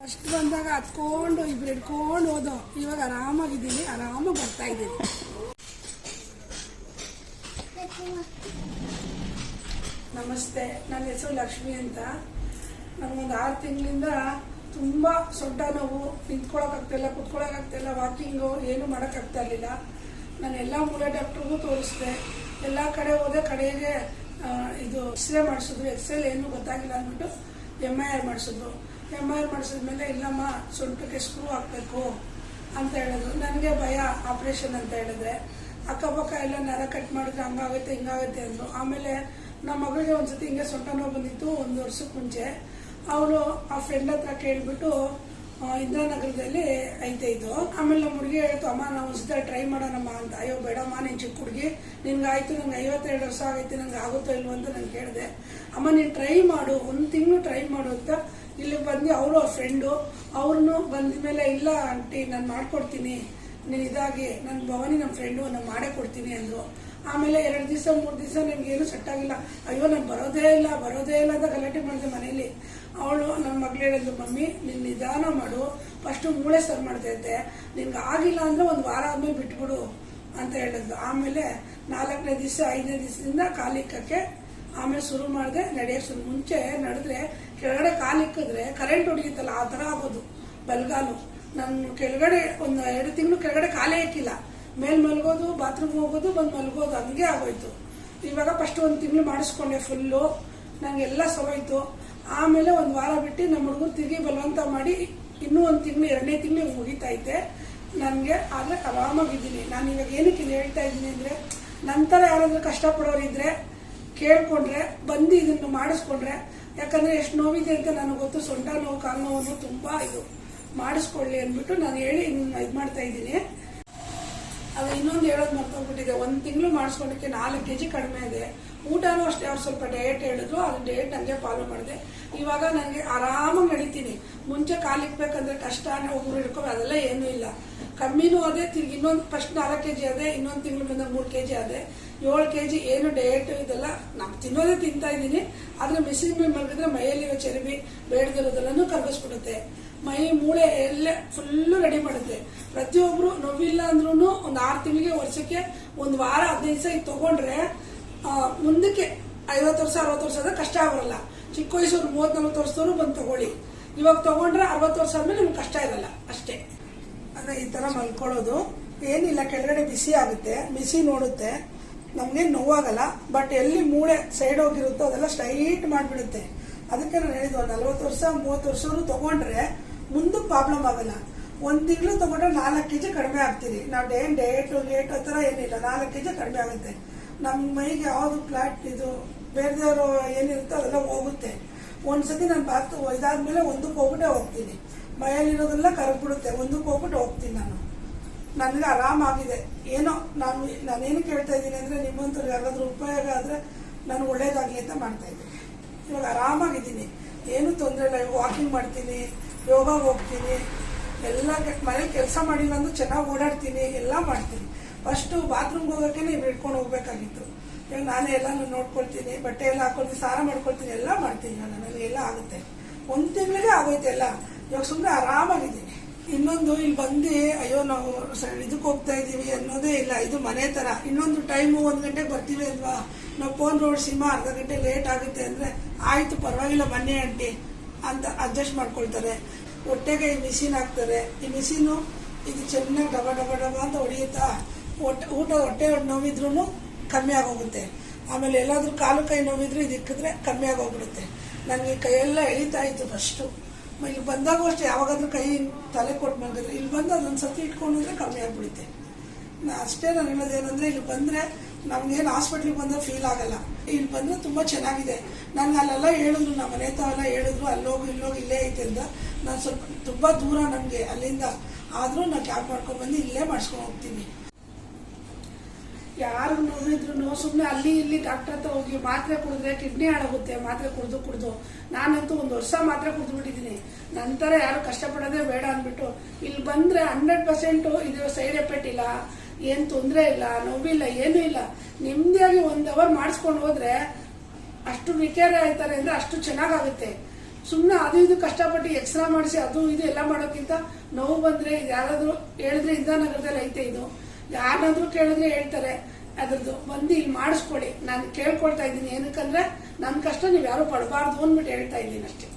First ಬಂದಾಗ ಹತ್ಕೊಂಡು ಇಬ್ರು ಹಿಡ್ಕೊಂಡು ಹೋದೋ. ಇವಾಗ ಆರಾಮಾಗಿದ್ದೀನಿ, ಆರಾಮಾಗಿ ಬರ್ತಾ ಇದ್ದೀನಿ. ನಮಸ್ತೆ, ನನ್ನ ಹೆಸರು ಲಕ್ಷ್ಮಿ ಅಂತ. ನನಗೊಂದು 6 ತಿಂಗಳಿಂದ ತುಂಬ ಸೊಂಟ ನೋವು, ನಿಂತ್ಕೊಳ್ಳೋಕ್ಕಾಗ್ತಾಯಿಲ್ಲ, ಕುತ್ಕೊಳ್ಳೋಕ್ಕಾಗ್ತಾಯಿಲ್ಲ, ವಾಕಿಂಗು ಏನು ಮಾಡೋಕ್ಕಾಗ್ತಾ ಇರಲಿಲ್ಲ. ನಾನು ಎಲ್ಲ ಮೂಲೆ ಡಾಕ್ಟ್ರಿಗೂ ತೋರಿಸಿದೆ. ಎಲ್ಲ ಕಡೆ ಹೋದೆ. ಕಡೆಗೆ ಇದು ಎಕ್ಸ್ರೇ ಮಾಡಿಸಿದ್ರು. ಎಕ್ಸ್ರೇಲಿ ಏನೂ ಗೊತ್ತಾಗಿಲ್ಲ ಅಂದ್ಬಿಟ್ಟು MRI ಮಾಡಿಸಿದ್ರು. MRI ಮಾಡಿಸಿದ್ಮೇಲೆ ಇಲ್ಲಮ್ಮ ಸೊಂಟಕ್ಕೆ ಸ್ಕ್ರೂ ಹಾಕಬೇಕು ಅಂತ ಹೇಳಿದ್ರು. ನನಗೆ ಭಯ, ಆಪ್ರೇಷನ್ ಅಂತ ಹೇಳಿದ್ರೆ. ಅಕ್ಕಪಕ್ಕ ಎಲ್ಲ ನರ ಕಟ್ ಮಾಡಿದ್ರೆ ಹಂಗಾಗುತ್ತೆ ಹಿಂಗಾಗುತ್ತೆ ಅಂದರು. ಆಮೇಲೆ ನಮ್ಮ ಮಗಳಿಗೆ ಒಂದ್ಸತಿ ಹಿಂಗೆ ಸೊಂಟ ನೋವು ಬಂದಿತ್ತು 1 ವರ್ಷಕ್ಕೆ ಮುಂಚೆ. ಅವಳು ಆ ಫ್ರೆಂಡ್ ಹತ್ರ ಕೇಳಿಬಿಟ್ಟು ಇಂದಿರಾನಗರದಲ್ಲಿ ಐತೆ ಇದು. ಆಮೇಲೆ ನಮ್ಮ ಹುಡುಗಿ ಹೇಳ್ತು, ಅಮ್ಮ ನಾವು ಒಂದ್ಸತಿ ಟ್ರೈ ಮಾಡೋಣಮ್ಮ ಅಂತ. ಅಯ್ಯೋ ಬೇಡಮ್ಮ, ನೀನು ಚಿಕ್ಕ ಹುಡುಗಿ, ನಿನ್ಗಾಯ್ತು, ನಂಗೆ 52 ವರ್ಷ ಆಗೈತೆ, ನಂಗೆ ಆಗುತ್ತೋ ಇಲ್ವೋ ಅಂತ ನಾನು ಕೇಳಿದೆ. ಅಮ್ಮ ನೀನು ಟ್ರೈ ಮಾಡು, 1 ತಿಂಗಳು ಟ್ರೈ ಮಾಡು ಅಂತ. ಇಲ್ಲಿಗೆ ಬಂದು ಅವರು ಅವ್ರ ಫ್ರೆಂಡು ಅವ್ರನ್ನೂ ಬಂದ ಮೇಲೆ, ಇಲ್ಲ ಆಂಟಿ ನಾನು ಮಾಡ್ಕೊಡ್ತೀನಿ, ನೀನು ಇದಾಗಿ ನನ್ನ ಭವಾನಿ ನಮ್ಮ ಫ್ರೆಂಡು ನಾನು ಮಾಡೇ ಕೊಡ್ತೀನಿ ಅಂದರು. ಆಮೇಲೆ 2 ದಿವಸ 3 ದಿವಸ ನನಗೇನು ಸೆಟ್ ಆಗಿಲ್ಲ. ಅಯ್ಯೋ ನಾನು ಬರೋದೇ ಇಲ್ಲ ಅಂತ ಗಲಾಟೆ ಮಾಡಿದೆ ಮನೇಲಿ. ಅವಳು ನನ್ನ ಮಗಳು ಹೇಳಿದ್ಲು, ಮಮ್ಮಿ ನೀನು ನಿಧಾನ ಮಾಡು, ಫಸ್ಟು ಮೂಳೆ ಸರ್ ಮಾಡ್ತೈತೆ, ನಿನ್ಗೆ ಆಗಿಲ್ಲ ಅಂದರೆ 1 ವಾರ ಆದ್ಮೇಲೆ ಬಿಟ್ಬಿಡು ಅಂತ ಹೇಳಿದ್ಲು. ಆಮೇಲೆ 4ನೇ ದಿವಸ 5ನೇ ದಿವಸದಿಂದ ಕಾಲಿಕ್ಕಕ್ಕೆ ಆಮೇಲೆ ಶುರು ಮಾಡಿದೆ. ನಡೆಯೋಕ್ಕೆ ಮುಂಚೆ ನಡೆದ್ರೆ ಕೆಳಗಡೆ ಕಾಲಿಕ್ಕಿದ್ರೆ ಕರೆಂಟ್ ಹೊಡಿಯುತ್ತಲ್ಲ, ಆ ಥರ ಆಗೋದು ಬಲ್ಗಾಲು. ನಾನು ಕೆಳಗಡೆ 1-2 ತಿಂಗಳು ಕೆಳಗಡೆ ಕಾಲೇ ಇಕ್ಕಿಲ್ಲ. ಮೇಲೆ ಮಲ್ಗೋದು, ಬಾತ್ರೂಮ್ ಹೋಗೋದು, ಬಂದು ಮಲ್ಗೋದು, ಹಂಗೆ ಆಗೋಯ್ತು. ಇವಾಗ ಫಸ್ಟ್ 1 ತಿಂಗಳು ಮಾಡಿಸ್ಕೊಂಡೆ ಫುಲ್ಲು, ನನಗೆಲ್ಲ ಸರೋಯ್ತು. ಆಮೇಲೆ 1 ವಾರ ಬಿಟ್ಟು ನಮ್ಮ ಹುಡುಗರು ತಿರುಗಿ ಬಲವಂತ ಮಾಡಿ ಇನ್ನೂ 1 ತಿಂಗಳು 2ನೇ ತಿಂಗಳು ಮುಗಿತೈತೆ ನನಗೆ. ಆದರೆ ಆರಾಮಾಗಿದ್ದೀನಿ. ನಾನು ಇವಾಗ ಏನಕ್ಕೆ ಹೇಳ್ತಾ ಇದ್ದೀನಿ ಅಂದರೆ, ನಂತರ ಯಾರಾದರೂ ಕಷ್ಟಪಡೋರಿದ್ರೆ ಕೇಳ್ಕೊಂಡ್ರೆ ಬಂದು ಇದನ್ನು ಮಾಡಿಸ್ಕೊಂಡ್ರೆ, ಯಾಕಂದರೆ ಎಷ್ಟು ನೋವಿದೆ ಅಂತ ನನಗೆ ಗೊತ್ತು. ಸೊಂಟ ನೋವು, ಕಾಲು ನೋವು ತುಂಬ ಇದು ಮಾಡಿಸ್ಕೊಳ್ಳಿ ಅಂದ್ಬಿಟ್ಟು ನಾನು ಹೇಳಿ ಇದು ಮಾಡ್ತಾ ಇದ್ದೀನಿ. ಅದು ಇನ್ನೊಂದು ಹೇಳೋದು ಮರ್ತೋಗ್ಬಿಟ್ಟಿದೆ. 1 ತಿಂಗಳು ಮಾಡಿಸ್ಕೊಂಡಕ್ಕೆ 4 kg ಕಡಿಮೆ ಇದೆ. ಊಟನೂ ಅಷ್ಟೇ, ಅವ್ರು ಸ್ವಲ್ಪ ಡಯಟ್ ಹೇಳಿದ್ರು, ಅದು ಡಯಟ್ ನನಗೆ ಫಾಲೋ ಮಾಡಿದೆ. ಇವಾಗ ನನಗೆ ಆರಾಮಾಗಿ ನಡೀತೀನಿ. ಮುಂಚೆ ಕಾಲಿಕ್ಬೇಕಂದ್ರೆ ಕಷ್ಟ, ಒಬ್ಬರು ಹಿಡ್ಕೊ, ಅದೆಲ್ಲ ಏನೂ ಇಲ್ಲ. ಕಮ್ಮಿನೂ ಅದೇ, ತಿರ್ಗಿ ಇನ್ನೊಂದು ಫಸ್ಟ್ 4 kg ಅದೇ, ಇನ್ನೊಂದು ತಿಂಗಳು ಬಂದ 3 kg ಅದೇ, 7 kg. ಏನು ಡಯಟ್ ಇದೆಲ್ಲ ನಾನು ತಿನ್ನೋದೇ ತಿಂತಾ ಇದ್ದೀನಿ. ಆದರೆ ಮಿಷಿನ್ ಮೇಲೆ ಮಲಗಿದ್ರೆ ಮೈಯಲ್ಲಿರೋ ಚರ್ಬಿ ಬೇಡದಿರೋದೆಲ್ಲನೂ ಕರಗಿಸ್ಬಿಡುತ್ತೆ. ಮೈ ಮೂಳೆ ಎಲ್ಲ ಫುಲ್ಲು ರೆಡಿ ಮಾಡುತ್ತೆ. ಪ್ರತಿಯೊಬ್ಬರು ನೋವಿಲ್ಲ ಅಂದ್ರೂ 6 ತಿಂಗಳಿಗೆ, ವರ್ಷಕ್ಕೆ 1 ವಾರ 15 ದಿವಸ ಇದು ತೊಗೊಂಡ್ರೆ ಮುಂದಕ್ಕೆ 50 ವರ್ಷ 60 ವರ್ಷ ಆದ್ರೆ ಕಷ್ಟ ಬರಲ್ಲ. ಚಿಕ್ಕ ವಯಸ್ಸವ್ರು 30-40 ವರ್ಷದವರು ಬಂದು ತಗೊಳ್ಳಿ. ಇವಾಗ ತಗೊಂಡ್ರೆ 60 ವರ್ಷ ಆದ್ಮೇಲೆ ನಿಮ್ಗೆ ಕಷ್ಟ ಇರಲ್ಲ ಅಷ್ಟೇ. ಅದೇ ಈ ಥರ ಮಲ್ಕೊಳ್ಳೋದು ಏನಿಲ್ಲ. ಕೆಳಗಡೆ ಬಿಸಿ ಆಗುತ್ತೆ, ಬಿಸಿ ನೋಡುತ್ತೆ, ನಮಗೆ ನೋವಾಗಲ್ಲ. ಬಟ್ ಎಲ್ಲಿ ಮೂಳೆ ಸೈಡ್ ಹೋಗಿರುತ್ತೋ ಅದೆಲ್ಲ ಸ್ಟ್ರೈಟ್ ಮಾಡಿಬಿಡುತ್ತೆ. ಅದಕ್ಕೆ ನಾನು ಹೇಳಿದ್ದು, 40 ವರ್ಷ 30 ವರ್ಷವರು ತಗೊಂಡ್ರೆ ಮುಂದಕ್ಕೆ ಪ್ರಾಬ್ಲಮ್ ಆಗಲ್ಲ. 1 ತಿಂಗಳು ತಗೊಂಡ್ರೆ 4 kg ಕಡಿಮೆ ಆಗ್ತೀರಿ. ನಾವು ಡಯಟ್ ಲೇಟ್ ಆ ಥರ ಏನಿಲ್ಲ, 4 kg ಕಡಿಮೆ ಆಗುತ್ತೆ. ನಮ್ಮ ಮೈಗೆ ಯಾವುದು ಫ್ಲಾಟ್ ಇದು ಬೇರೆದವರು ಏನಿರುತ್ತೋ ಅದೆಲ್ಲ ಹೋಗುತ್ತೆ. ಒಂದ್ಸತಿ ನಾನು ಇದಾದ್ಮೇಲೆ 1ಕ್ಕೆ ಹೋಗ್ಬಿಟ್ಟೆ ಹೋಗ್ತೀನಿ. ಮೈಯಲ್ಲಿರೋದೆಲ್ಲ ಕರಗ್ಬಿಡುತ್ತೆ, 1ಕ್ಕೆ ಹೋಗ್ಬಿಟ್ಟು ಹೋಗ್ತೀನಿ ನಾನು. ನನಗೆ ಆರಾಮಾಗಿದೆ. ಏನೋ ನಾನೇನು ಕೇಳ್ತಾ ಇದ್ದೀನಿ ಅಂದರೆ, ನಿಮ್ಮಂಥವ್ರಿಗೆ ಯಾರಾದ್ರೂ ಉಪಯೋಗ ಆದರೆ ನಾನು ಒಳ್ಳೇದಾಗಲಿ ಅಂತ ಮಾಡ್ತಾ ಇದ್ದೀನಿ. ಇವಾಗ ಆರಾಮಾಗಿದ್ದೀನಿ, ಏನೂ ತೊಂದರೆ ಇಲ್ಲ. ಇವಾಗ ವಾಕಿಂಗ್ ಮಾಡ್ತೀನಿ, ಯೋಗಾಗೆ ಹೋಗ್ತೀನಿ, ಎಲ್ಲ ಮನೇಲಿ ಕೆಲಸ ಮಾಡಿಲ್ಲ ಅಂದ್ರೂ ಚೆನ್ನಾಗಿ ಓಡಾಡ್ತೀನಿ, ಎಲ್ಲ ಮಾಡ್ತೀನಿ. ಫಸ್ಟು ಬಾತ್ರೂಮ್ಗೆ ಹೋಗೋಕೆ ನೀವು ಹಿಡ್ಕೊಂಡು ಹೋಗ್ಬೇಕಾಗಿತ್ತು. ಇವಾಗ ನಾನೇ ಎಲ್ಲನೂ ನೋಡ್ಕೊಳ್ತೀನಿ, ಬಟ್ಟೆ ಎಲ್ಲ ಹಾಕೊಳ್ತೀನಿ, ಸ್ನಾನ ಮಾಡ್ಕೊಳ್ತೀನಿ, ಎಲ್ಲ ಮಾಡ್ತೀನಿ. ನನಗೆ ಎಲ್ಲ ಆಗುತ್ತೆ. 1 ತಿಂಗಳಿಗೆ ಆಗೋಯ್ತು ಎಲ್ಲ. ಇವಾಗ ಸುಮ್ಮನೆ ಆರಾಮಾಗಿದ್ದೀನಿ. ಇನ್ನೊಂದು, ಇಲ್ಲಿ ಬಂದು ಅಯ್ಯೋ ನಾವು ಇದಕ್ಕೆ ಹೋಗ್ತಾ ಇದ್ದೀವಿ ಅನ್ನೋದೇ ಇಲ್ಲ. ಇದು ಮನೆ ಥರ. ಇನ್ನೊಂದು ಟೈಮು 1 ಗಂಟೆಗೆ ಬರ್ತೀವಿ ಅಲ್ವಾ, ನಾವು ಫೋನ್ ರೋಡ್ ಸಿನಿಮಾ ಅರ್ಧ ಗಂಟೆ ಲೇಟ್ ಆಗುತ್ತೆ ಅಂದರೆ ಆಯಿತು ಪರವಾಗಿಲ್ಲ ಬನ್ನಿ ಆಂಟಿ ಅಂತ ಅಡ್ಜಸ್ಟ್ ಮಾಡ್ಕೊಳ್ತಾರೆ. ಹೊಟ್ಟೆಗೆ ಈ ಮಿಷಿನ್ ಹಾಕ್ತಾರೆ. ಈ ಮಿಷಿನು ಇದು ಚೆನ್ನಾಗಿ ಡಬ ಡಬ ಡಬ ಅಂತ ಹೊಡೆಯುತ್ತಾ ಹೊಟ್ಟೆ ನೋವಿದ್ರೂ ಕಮ್ಮಿ ಆಗೋಗುತ್ತೆ. ಆಮೇಲೆ ಎಲ್ಲಾದರೂ ಕಾಲು ಕೈ ನೋವಿದ್ರು ಇದು ಇಕ್ಕಿದ್ರೆ ಕಮ್ಮಿ ಆಗೋಗ್ಬಿಡುತ್ತೆ. ನನಗೆ ಕೈಯೆಲ್ಲ ಎಳಿತಾ ಇತ್ತು ಫಸ್ಟು. ಇಲ್ಲಿ ಬಂದಾಗೂ ಅಷ್ಟೇ, ಯಾವಾಗಾದ್ರೂ ಕೈ ತಲೆ ಕೊಟ್ಟು ಮಲಗಿದ್ರೆ, ಇಲ್ಲಿ ಬಂದು ಅದೊಂದು ಸತಿ ಇಟ್ಕೊಂಡ್ರೆ ಕಮ್ಮಿ ಆಗಿಬಿಡುತ್ತೆ. ಅಷ್ಟೇ ನಾನು ಹೇಳೋದೇನೆಂದರೆ, ಇಲ್ಲಿ ಬಂದರೆ ನಮಗೇನು ಹಾಸ್ಪಿಟ್ಲಿಗೆ ಬಂದರೆ ಫೀಲ್ ಆಗಲ್ಲ. ಇಲ್ಲಿ ಬಂದರೆ ತುಂಬ ಚೆನ್ನಾಗಿದೆ. ನನಗೆ ಅಲ್ಲೆಲ್ಲ ಹೇಳಿದ್ರು, ನಮ್ಮ ಮನೆ ತಾವೆಲ್ಲ ಹೇಳಿದ್ರು, ಅಲ್ಲೋಗಿ ಇಲ್ಲೋಗಿ ಇಲ್ಲೇ ಐತೆ ಅಂತ. ನಾನು ಸ್ವಲ್ಪ ತುಂಬ ದೂರ ನಮಗೆ ಅಲ್ಲಿಂದ, ಆದರೂ ನಾನು ಕ್ಯಾಬ್ ಮಾಡ್ಕೊಂಡ್ಬಂದು ಇಲ್ಲೇ ಮಾಡಿಸ್ಕೊಂಡು ಹೋಗ್ತೀನಿ. ಯಾರು ನೋಡಿದ್ರು ಸುಮ್ಮನೆ ಅಲ್ಲಿ ಇಲ್ಲಿ ಡಾಕ್ಟರ್ ಹತ್ರ ಹೋಗಿ ಮಾತ್ರೆ ಕುಡಿದ್ರೆ ಕಿಡ್ನಿ ಹಾಳಾಗುತ್ತೆ, ಮಾತ್ರೆ ಕುಡಿದು ನಾನಂತೂ 1 ವರ್ಷ ಮಾತ್ರೆ ಕುಡಿದ್ಬಿಟ್ಟಿದ್ದೀನಿ. ನಂತರ ಯಾರು ಕಷ್ಟಪಡೋದೇ ಬೇಡ ಅಂದ್ಬಿಟ್ಟು ಇಲ್ಲಿ ಬಂದರೆ 100% ಇದು ಸೈಡ್ ಎಫೆಕ್ಟ್ ಇಲ್ಲ, ಏನು ತೊಂದರೆ ಇಲ್ಲ, ನೋವಿಲ್ಲ, ಏನೂ ಇಲ್ಲ. ನೆಮ್ಮದಿಯಾಗಿ 1 ಅವರ್ ಮಾಡಿಸ್ಕೊಂಡು ಹೋದ್ರೆ ಅಷ್ಟು ರಿಕವರಿ ಆಯ್ತಾರೆ ಅಂದರೆ ಅಷ್ಟು ಚೆನ್ನಾಗಾಗುತ್ತೆ. ಸುಮ್ಮನೆ ಅದು ಇದು ಕಷ್ಟಪಟ್ಟು ಎಕ್ಸ್ರಾ ಮಾಡಿಸಿ ಅದು ಇದು ಎಲ್ಲ ಮಾಡೋಕ್ಕಿಂತ ನೋವು ಬಂದ್ರೆ ಯಾರಾದ್ರೂ ಹೇಳಿದ್ರೆ ಇಂದಿರಾನಗರದಲ್ಲಿ ಐತೆ ಇದು, ಯಾರಾದ್ರೂ ಕೇಳಿದ್ರೆ ಹೇಳ್ತಾರೆ ಅದ್ರದ್ದು ಬಂದು ಇಲ್ಲಿ ಮಾಡಿಸ್ಕೊಡಿ. ನಾನು ಕೇಳ್ಕೊಳ್ತಾ ಇದ್ದೀನಿ, ಏನಕ್ಕಂದ್ರೆ ನನ್ನ ಕಷ್ಟ ನೀವು ಯಾರು ಪಡಬಾರ್ದು ಅಂದ್ಬಿಟ್ಟು ಹೇಳ್ತಾ ಇದ್ದೀನಿ ಅಷ್ಟೇ.